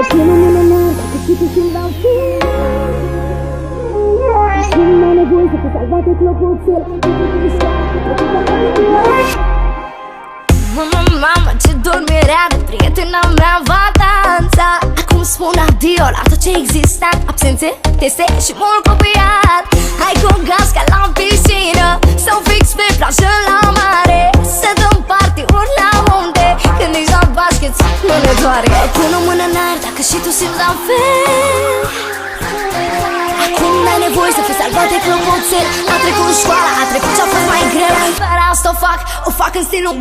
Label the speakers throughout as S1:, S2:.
S1: Până mâna mare, dacă și tu simți la fel. Nu mai nevoie să te salvate clopoțel.
S2: Mama, ce dormirea de prietena mea va dansa. Acum spun adio la tot ce exista. Absențe, teste și mult copiat. Hai cu gașca la piscină sau fix pe plajă la mare. Să dăm party-uri la unde când ești la basket nu ne doare. Pune o mână în aer dacă și tu simți la fel. Acum n-ai nevoie să fii salvat de clopoțel. A trecut școala, a trecut ce-a fost mai greu. Dar asta o fac în stilul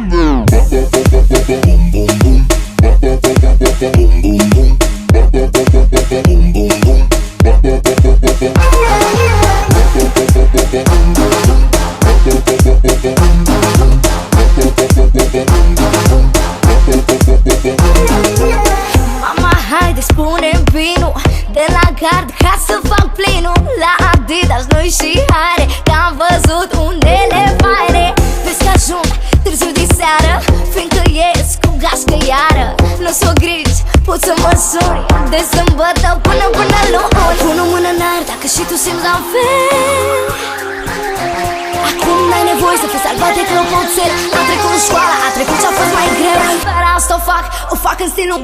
S2: Mama, haide, spune-mi vino de la gard ca să fac plinul. La Adidas, noi și haine, că am văzut unele faine. Vezi că ajung târziu de seară, fiindcă ies cu gașcă iară. Nu s-o griji, poți să mă suni de sâmbătă până luni. Pune o mână în aer dacă și tu simți la fel. Acum n-ai nevoie să fii salvat de clopoțel. A trecut școala, a trecut ce-a fost mai greu. Dar asta o fac în stilul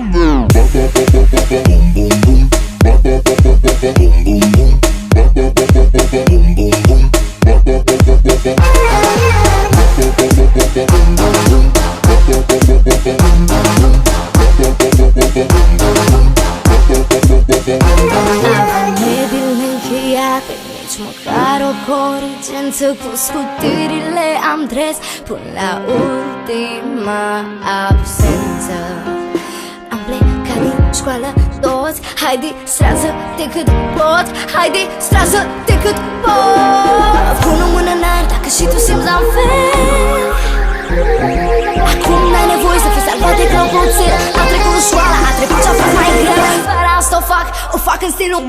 S2: Avem încheiate, nici măcar o corigență. Cu scutirile am dres până la ultima absență. Am plecat din școală toți. Hai distrează-te cât poți. Hai distrează-te cât poți. Pune o mână în aer dacă și tu simți la fel. Acum n-ai nevoie să fii salvat de clopoțel. A trecut școala, a trecut ce-a fost mai greu. Dar asta o fac în stilul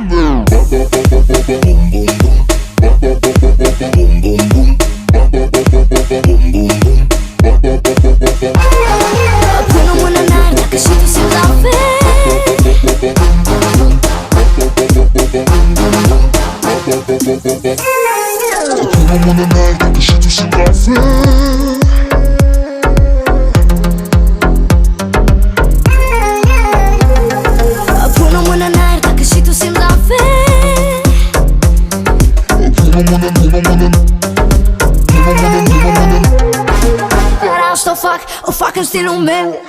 S2: pune o mână în aer dacă și tu simți la fel.
S3: Pune o mână în aer dacă și tu simți la fel.
S2: Pune o mână în aer dacă și tu simți la fel.
S3: Pune o mână.
S2: Dar asta o fac în stilul meu.